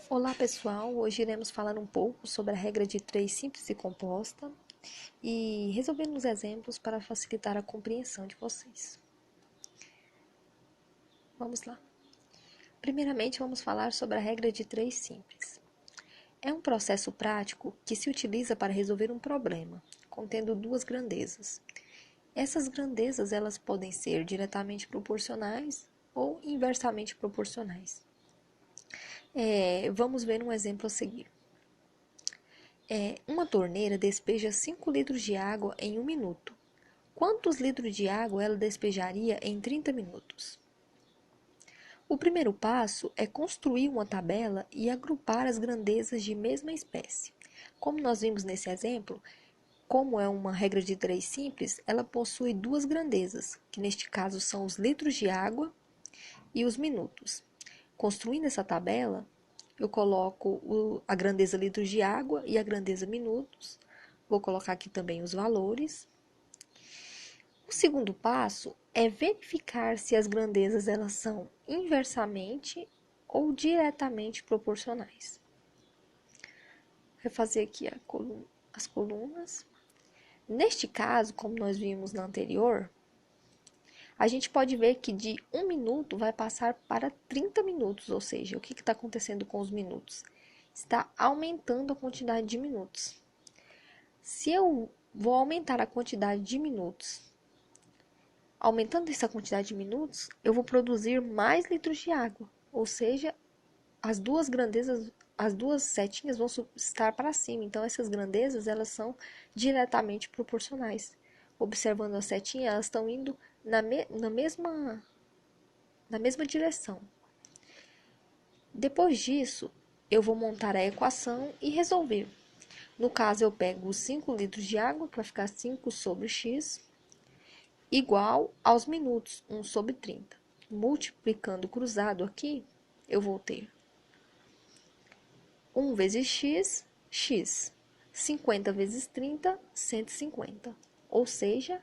Olá pessoal, hoje iremos falar um pouco sobre a regra de 3 simples e composta e resolvendo os exemplos para facilitar a compreensão de vocês. Vamos lá. Primeiramente, vamos falar sobre a regra de 3 simples. É um processo prático que se utiliza para resolver um problema, contendo duas grandezas. Essas grandezas elas podem ser diretamente proporcionais ou inversamente proporcionais. Vamos ver um exemplo a seguir. Uma torneira despeja 5 litros de água em 1 minuto. Quantos litros de água ela despejaria em 30 minutos? O primeiro passo é construir uma tabela e agrupar as grandezas de mesma espécie. Como nós vimos nesse exemplo, como é uma regra de 3 simples, ela possui duas grandezas, que neste caso são os litros de água e os minutos. Construindo essa tabela, eu coloco a grandeza litros de água e a grandeza minutos. Vou colocar aqui também os valores. O segundo passo é verificar se as grandezas elas são inversamente ou diretamente proporcionais. Vou fazer aqui as colunas. Neste caso, como nós vimos na anterior, a gente pode ver que de 1 minuto vai passar para 30 minutos, ou seja, o que está acontecendo com os minutos? Está aumentando a quantidade de minutos. Se eu vou aumentar a quantidade de minutos, aumentando essa quantidade de minutos, eu vou produzir mais litros de água, ou seja, as duas grandezas, as duas setinhas vão estar para cima, então essas grandezas elas são diretamente proporcionais. Observando a setinha, elas estão indo na mesma direção. Depois disso, eu vou montar a equação e resolver. No caso, eu pego os 5 litros de água, que vai ficar 5 sobre x, igual aos minutos, 1 sobre 30. Multiplicando cruzado aqui, eu vou ter 1 vezes x, x. 50 vezes 30, 150. Ou seja,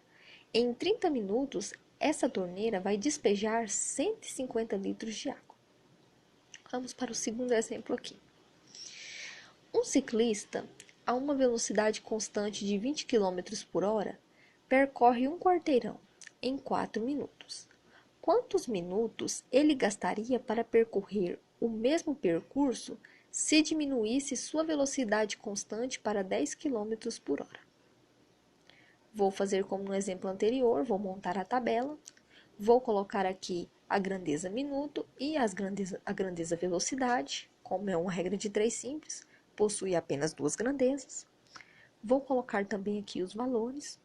em 30 minutos, essa torneira vai despejar 150 litros de água. Vamos para o segundo exemplo aqui. Um ciclista, a uma velocidade constante de 20 km por hora, percorre um quarteirão em 4 minutos. Quantos minutos ele gastaria para percorrer o mesmo percurso se diminuísse sua velocidade constante para 10 km por hora? Vou fazer como no exemplo anterior, vou montar a tabela, vou colocar aqui a grandeza minuto e a grandeza velocidade, como é uma regra de 3 simples, possui apenas duas grandezas. Vou colocar também aqui os valores.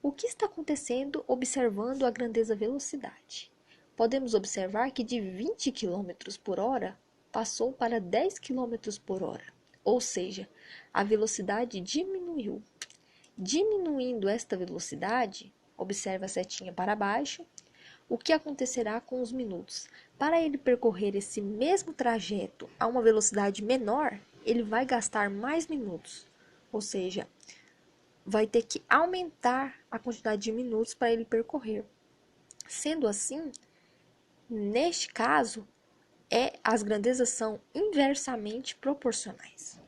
O que está acontecendo observando a grandeza velocidade? Podemos observar que de 20 km por hora passou para 10 km por hora, ou seja, a velocidade diminuiu. Diminuindo esta velocidade, observe a setinha para baixo, o que acontecerá com os minutos? Para ele percorrer esse mesmo trajeto a uma velocidade menor, ele vai gastar mais minutos, ou seja, vai ter que aumentar a quantidade de minutos para ele percorrer. Sendo assim, neste caso, as grandezas são inversamente proporcionais.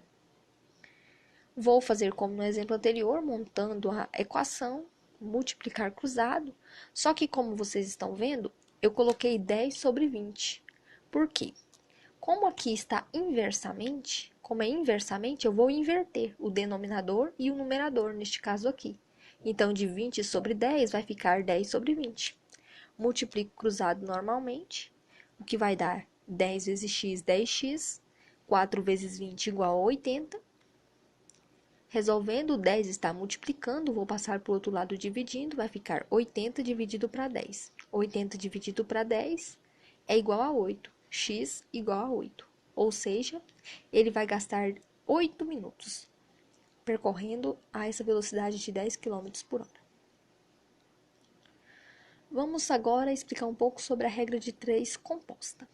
Vou fazer como no exemplo anterior, montando a equação, multiplicar cruzado, só que como vocês estão vendo, eu coloquei 10 sobre 20. Por quê? Como aqui está inversamente, como é inversamente, eu vou inverter o denominador e o numerador, neste caso aqui. Então, de 20 sobre 10 vai ficar 10 sobre 20. Multiplico cruzado normalmente, o que vai dar 10 vezes x, 10x, 4 vezes 20 igual a 80. Resolvendo, o 10 está multiplicando, vou passar para o outro lado dividindo, vai ficar 80 dividido para 10. 80 dividido para 10 é igual a 8, x igual a 8. Ou seja, ele vai gastar 8 minutos percorrendo a essa velocidade de 10 km por hora. Vamos agora explicar um pouco sobre a regra de 3 composta.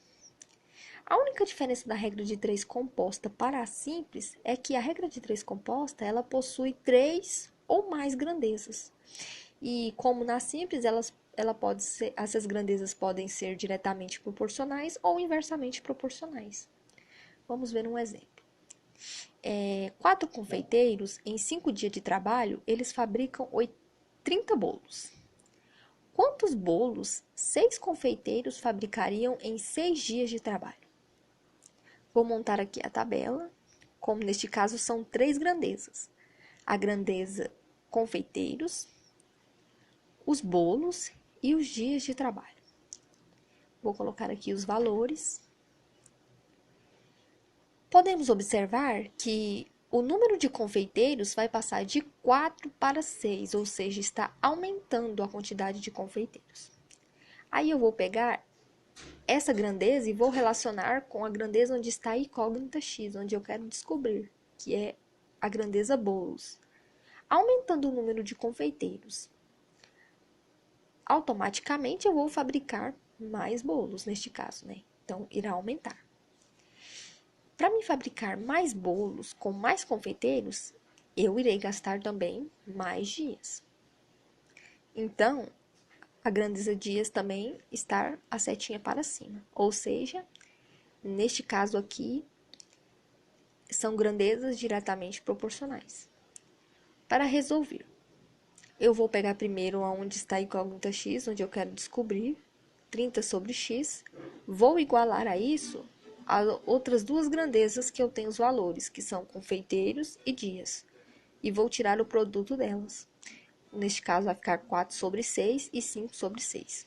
A única diferença da regra de 3 composta para a simples é que a regra de 3 composta, ela possui 3 ou mais grandezas. E como na simples, essas grandezas podem ser diretamente proporcionais ou inversamente proporcionais. Vamos ver um exemplo. 4 confeiteiros, em 5 dias de trabalho, eles fabricam 30 bolos. Quantos bolos 6 confeiteiros fabricariam em 6 dias de trabalho? Vou montar aqui a tabela, como neste caso são 3 grandezas. A grandeza confeiteiros, os bolos e os dias de trabalho. Vou colocar aqui os valores. Podemos observar que o número de confeiteiros vai passar de 4 para 6, ou seja, está aumentando a quantidade de confeiteiros. Aí eu vou pegar essa grandeza e vou relacionar com a grandeza onde está a incógnita x, onde eu quero descobrir, que é a grandeza bolos. Aumentando o número de confeiteiros, automaticamente eu vou fabricar mais bolos, neste caso, né? Então, irá aumentar. Para me fabricar mais bolos com mais confeiteiros, eu irei gastar também mais dias. Então, a grandeza dias também está a setinha para cima. Ou seja, neste caso aqui, são grandezas diretamente proporcionais. Para resolver, eu vou pegar primeiro onde está a incógnita x, onde eu quero descobrir, 30 sobre x. Vou igualar a isso as outras duas grandezas que eu tenho os valores, que são confeiteiros e dias. E vou tirar o produto delas. Neste caso, vai ficar 4 sobre 6 e 5 sobre 6.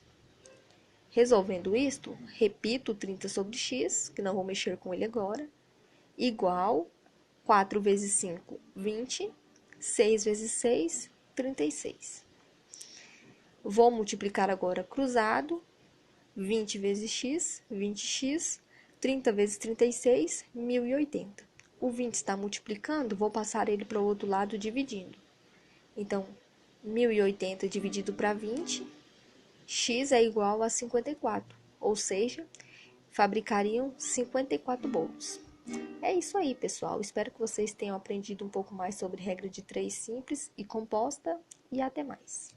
Resolvendo isto, repito 30 sobre x, que não vou mexer com ele agora, igual 4 vezes 5, 20, 6 vezes 6, 36. Vou multiplicar agora cruzado, 20 vezes x, 20x, 30 vezes 36, 1080. O 20 está multiplicando, vou passar ele para o outro lado dividindo. Então, 1080 dividido para 20, x é igual a 54, ou seja, fabricariam 54 bolos. É isso aí, pessoal. Espero que vocês tenham aprendido um pouco mais sobre regra de 3 simples e composta, e até mais.